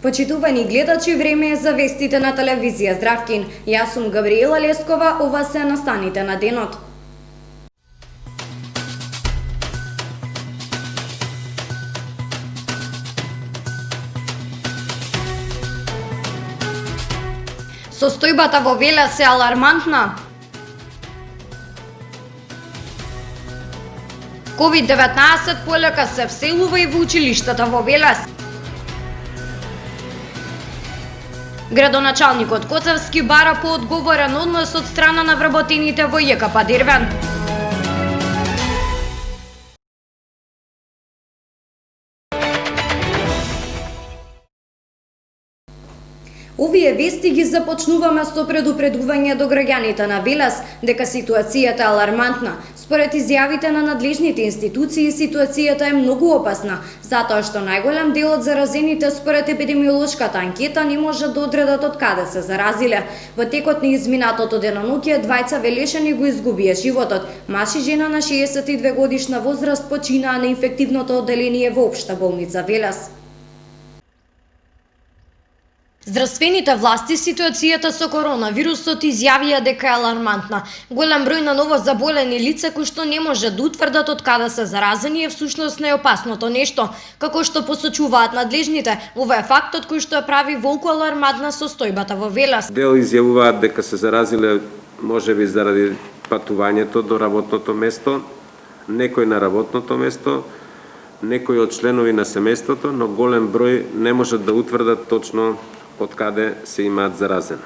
Почитувани гледачи, време е за вестите на телевизија Здравкин. Јас сум Габриела Лескова, ова се настаните на денот. Состојбата во Велес е алармантна. COVID-19 полека се вселува и во училиштата во Велес. Градоначалникот Коцевски бара поодговорен однос од страна на вработените во ЈКП Дервен. Овие вести ги започнуваме со предупредување до граѓаните на Велес дека ситуацијата е алармантна. Според изјавите на надлежните институции, ситуацијата е многу опасна, затоа што најголем дел од заразените според епидемиолошката анкета не можат да одредат од каде се заразиле. Во текот на изминатото деноноќе двајца велешани го изгубија животот. Маж и жена на 62 годишна возраст починаа на инфективното одделение во Општа болница Велес. Здравствените власти ситуацијата со коронавирусот изјавија дека е алармантна. Голем број на ново заболени лица кои што не може да утврдат од каде се заразени е всушност најопасното нешто. Како што посочуваат надлежните, ова е фактот кој што ја прави волку алармантна состојбата во Велес. Дел изјавуваат дека се заразиле можеби заради патувањето до работното место, некој на работното место, некој од членови на семејството, но голем број не можат да утврдат точно од каде се имаат заразен.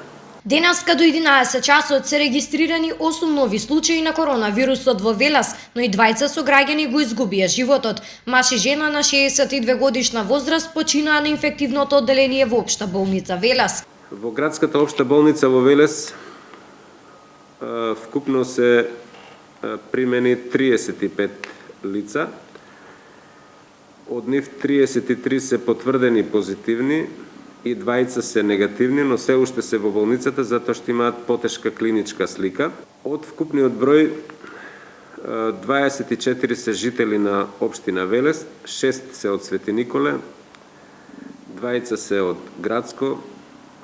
Денеска до 11 часот се регистрирани 8 нови случаи на коронавирусот во Велес, но и двајца сограѓани го изгубија животот. Маж и жена на 62 годишна возраст починаа на инфективното одделение во Општа болница Велес. Во градската Општа болница во Велес вкупно се примени 35 лица. Од нив 33 се потврдени позитивни и двајца се негативни, но се уште се во болницата затоа што имаат потешка клиничка слика. Од вкупниот број 24 се жители на општина Велес, 6 се од Свети Николе, двајца се од Градско,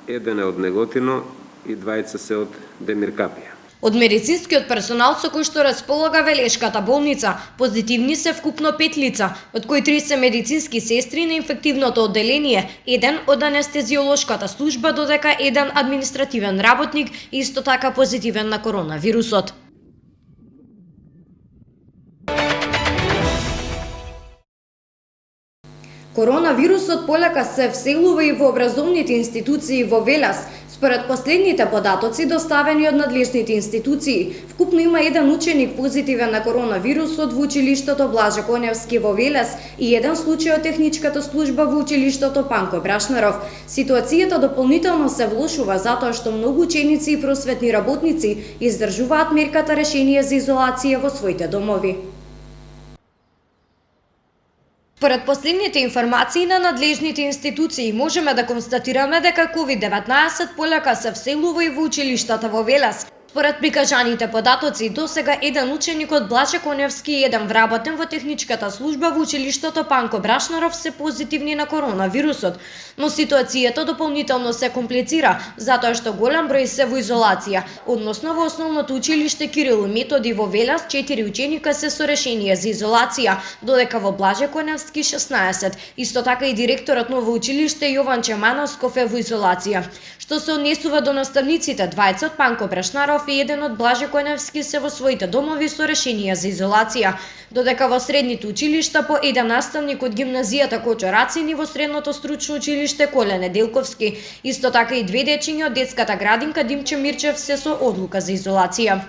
еден е од Неготино и двајца се од Демиркапија. Од медицинскиот персонал со кој што располага Велешката болница, позитивни се вкупно 5 лица, од кои 3 се медицински сестри на инфективното одделение, еден од анестезиолошката служба, додека еден административен работник исто така позитивен на коронавирусот. Коронавирусот полека се вселува и во образовните институции во Велес. Според последните податоци доставени од надлежните институции, вкупно има еден ученик позитивен на коронавирусот во училиштето Блаже Коневски во Велес и еден случај од техничката служба во училиштето Панко Брашнаров. Ситуацијата дополнително се влошува затоа што многу ученици и просветни работници издржуваат мерката решение за изолација во своите домови. Според последните информации на надлежните институции, можеме да констатираме дека COVID-19 полека се вселува и во училиштата во Велес. Според прикажаните податоци, досега еден ученик од Блаже Коневски и еден вработен во техничката служба во училиштето Панко Брашнаров се позитивни на коронавирусот, но ситуацијата дополнително се комплицира, затоа што голем број се во изолација. Односно во основното училиште Кирил и Методи во Велес 4 ученика се со решение за изолација, додека во Блаже Коневски 16. Исто така и директорот ново училиште Јован Чемановсков е во изолација. Што се однесува до наставниците, двајца од Панко Брашнаров и еден од Блаже Коневски се во своите домови со решение за изолација, додека во средните училишта по еден наставник од гимназијата Кочо Рацин и во средното стручно училиште Коле Неделковски. Исто така и 2 дечиња од детската градинка Димче Мирчев се со одлука за изолација.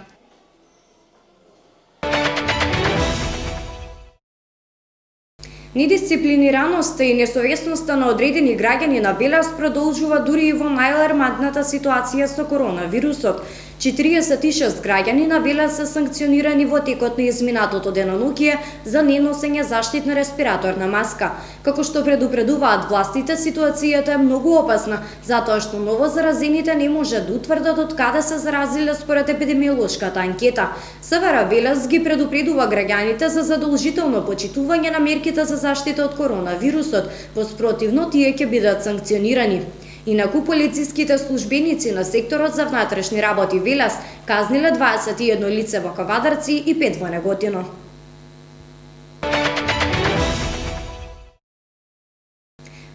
Недисциплинираноста и несовесноста на одредени граѓани на Велес продолжува дури и во најалармантната ситуација со коронавирусот. 46 граѓани на Велес се санкционирани во текот на изминатото деноноќе за неносење заштитна респираторна маска. Како што предупредуваат властите, ситуацијата е многу опасна, затоа што новозаразените не може да утврдат од каде се заразиле според епидемиолошката анкета. СВР Велес ги предупредува граѓаните за задолжително почитување на мерките за заштита од коронавирусот, во спротивно тие ќе бидат санкционирани. Инаку полициските службеници на секторот за внатрешни работи Велес казниле 21 лице во Кавадарци и 5 во Неготино.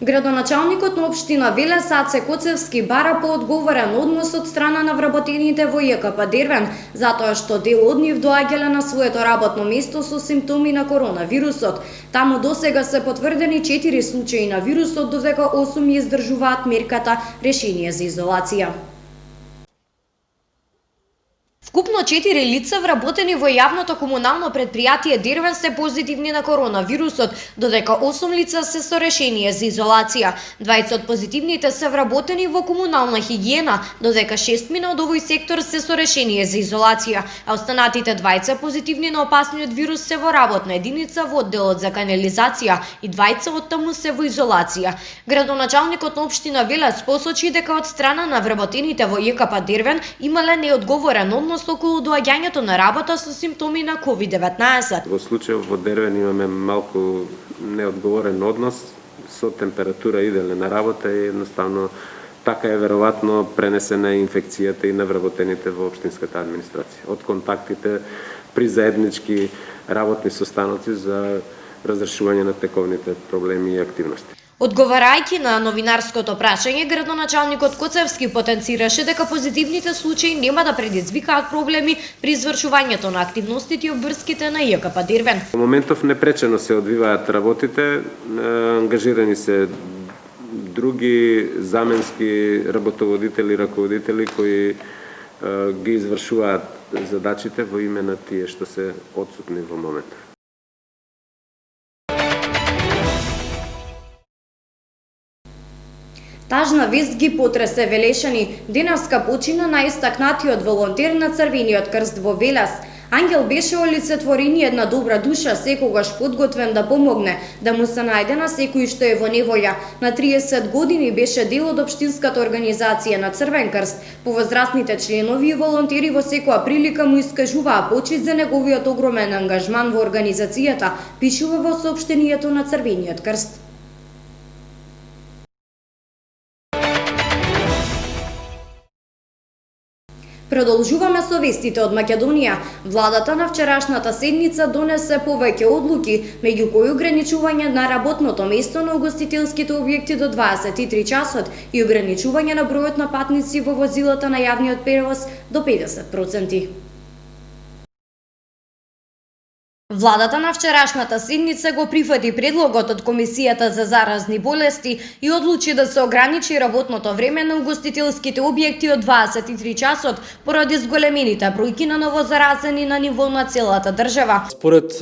Градоначалникот на општина Велес Аце Коцевски бара поодговорен однос од страна на вработените во ЈКП Дервен, затоа што дел од нив доаѓале на своето работно место со симптоми на коронавирусот. Таму досега се потврдени 4 случаи на вирусот, додека 8 издржуваат мерката решение за изолација. Вкупно 4 лица вработени во јавното комунално предпријатие Дервен се позитивни на коронавирусот, додека 8 лица се со решение за изолација. 20 од позитивните се вработени во комунална хигиена, додека 6 од овој сектор се со решение за изолација, а останатите 20 позитивни на опасниот вирус се во работна единица во одделот за канализација и 20 од таму се во изолација. Градоначалникот на општина Велес посочи дека од страна на вработените во ЈКП Дервен имале неодговорен однос околу доаѓањето на работа со симптоми на COVID-19. Во случајот во Дервен имаме малку неодговорен однос, со температура иделе на работа и едноставно така е веројатно пренесена инфекцијата и на вработените во општинската администрација. Од контактите при заеднички работни состаноци за разрешување на тековните проблеми и активности. Одговарајќи на новинарското прашање, градоначалникот Коцевски потенцираше дека позитивните случаи нема да предизвикаат проблеми при извршувањето на активностите и обврските на ЈКП Дервен. Во моментов непречено се одвиваат работите, ангажирани се други заменски работоводители, раководители кои ги извршуваат задачите во име на тие што се отсутни во моментов. Тажна вест ги потресе Велешани. Денеска почина најистакнатиот волонтер на Црвениот крст во Велес. Ангел беше олицетворение една добра душа, секогаш подготвен да помогне, да му се најде на секој што е во неволја. На 30 години беше дел од општинската организација на Црвен крст. Повозрастните членови и волонтери во секоја прилика му искажуваа почит за неговиот огромен ангажман во организацијата, пишува во соопштението на Црвениот крст. Продолжуваме со вестите од Македонија. Владата на вчерашната седница донесе повеќе одлуки, меѓу кои ограничување на работното место на угостителските објекти до 23 часот и ограничување на бројот на патници во возилата на јавниот превоз до 50%. Владата на вчерашната седница го прифати предлогот од Комисијата за заразни болести и одлучи да се ограничи работното време на угостителските објекти од 23 часот поради зголемените бројки на новозаразени на ниво на целата држава. Според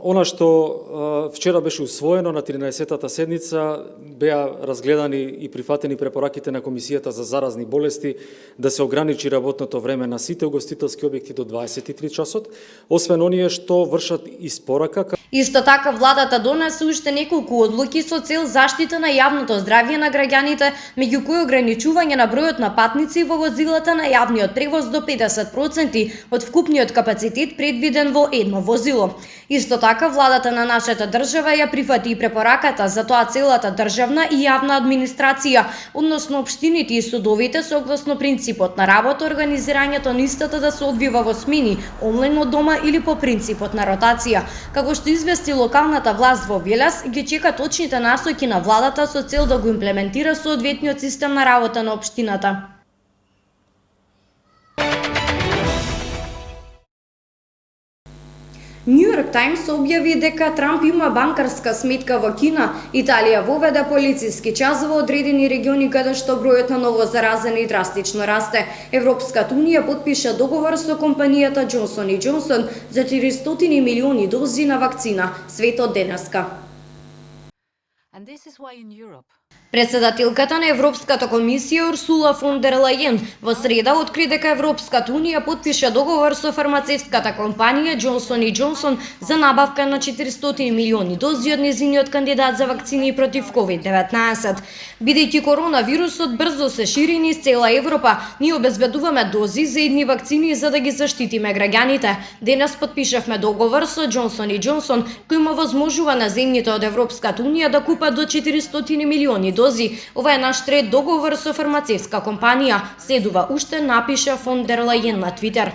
она што вчера беше усвоено на 13-тата седница, беа разгледани и прифатени препораките на Комисијата за заразни болести да се ограничи работното време на сите угостителски објекти до 23 часот, освен оние што вршат испорака. Исто така владата донесе уште неколку одлуки со цел заштита на јавното здравје на граѓаните, меѓу кои ограничување на бројот на патници во возилата на јавниот превоз до 50% од вкупниот капацитет предвиден во едно возило. Исто така владата на нашата држава ја прифати и препораката за тоа целата државна и јавна администрација, односно општините и судовите согласно принципот на работа, организирањето на истата да се одвива во смени, онлайн од дома или по принципот на ротација. Како што извести локалната власт во Велес, ги чека точните насоки на владата со цел да го имплементира соодветниот систем на работа на општината. New York Times објави дека Трамп има банкарска сметка во Кина. Италија воведе полициски час во одредени региони каде што бројот на новозаразени драстично расте. Европската унија потпиша договор со компанијата Johnson & Johnson за 400 милиони дози на вакцина. Светот денеска. And this is why in Europe Председателката на Европската комисија Урсула фон дер Лајен во среда откри дека Европската унија потпиша договор со фармацевтската компанија Johnson & Johnson за набавка на 400 милиони дози од нејзиниот кандидат за вакцини против COVID-19. Бидејќи коронавирусот брзо се шири низ цела Европа, ние обезбедуваме дози за идни вакцини за да ги заштитиме граѓаните. Денес потпишавме договор со Johnson & Johnson кој му возможува на земјите од Европската унија да купат до 400 милиони дози. Ова е наш трет договор со фармацевтска компанија, следува уште, напиша фон дер Лајен на Твитер.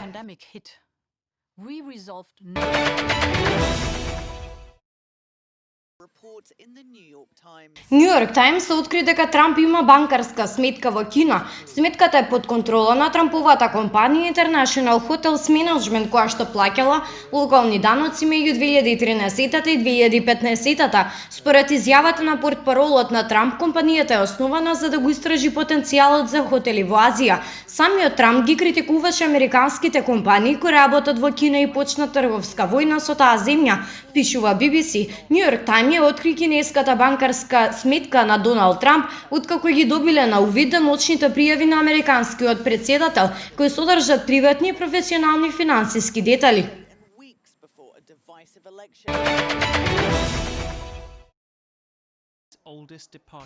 Нью Йорк Таймс откри дека Трамп има банкарска сметка во Кина. Сметката е под контрола на Трамповата компанија International Hotels Management, која што плаќала локални даноци меѓу 2013 и 2015. Според изјавата на портпаролот на Трамп, компанијата е основана за да го истражи потенцијалот за хотели во Азија. Самиот Трамп ги критикуваше американските компании кои работат во Кина и почна трговска војна со таа земја, пишува BBC. Нью Йорк Таймс ја откри кинеската банкарска сметка на Доналд Трамп, откако ги добиле на увид деночните пријави на американскиот председател, кои содржат приватни и професионални финансиски детали.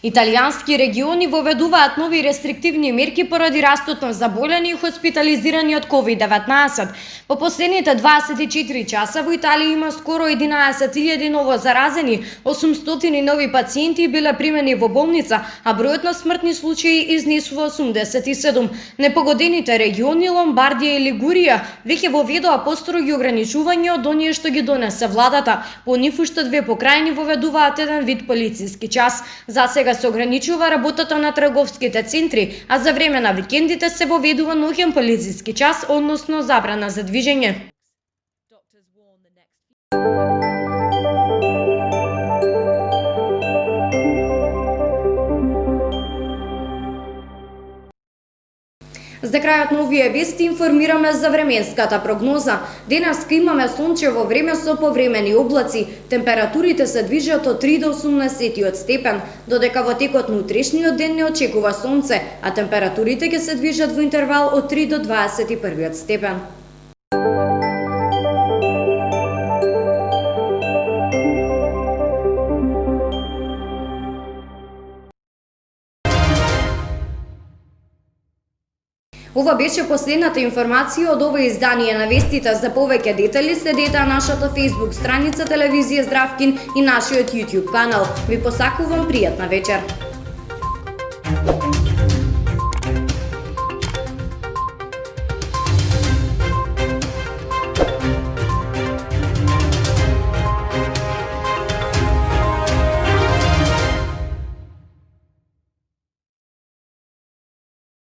Италијански региони воведуваат нови рестриктивни мерки поради растот на заболени и хоспитализирани од COVID-19. По последните 24 часа во Италија има скоро 11.000 ново заразени, 800 нови пациенти биле примени во болница, а бројот на смртни случаи изнесува 87. Непогодените региони Ломбардија и Лигурија веќе воведоа построги ограничувања од оние што ги донесе владата. По нив уште две покрајни воведуваат еден вид полициски час. За сега се ограничува работата на трговските центри, а за време на викендите се воведува ноќен полициски час, односно забрана за движење. За крајот на овие вести информираме за временската прогноза. Денес имаме сончево време со повремени облаци. Температурите се движат од 3 до 18 степен, додека во текот на утрешниот ден не очекува сонце, а температурите ќе се движат во интервал од 3 до 21 степен. Ова беше последната информација од ова издание на вестите. За повеќе детали следете нашата Facebook страница Телевизија Здравкин и нашиот YouTube канал. Ви посакувам пријатна вечер.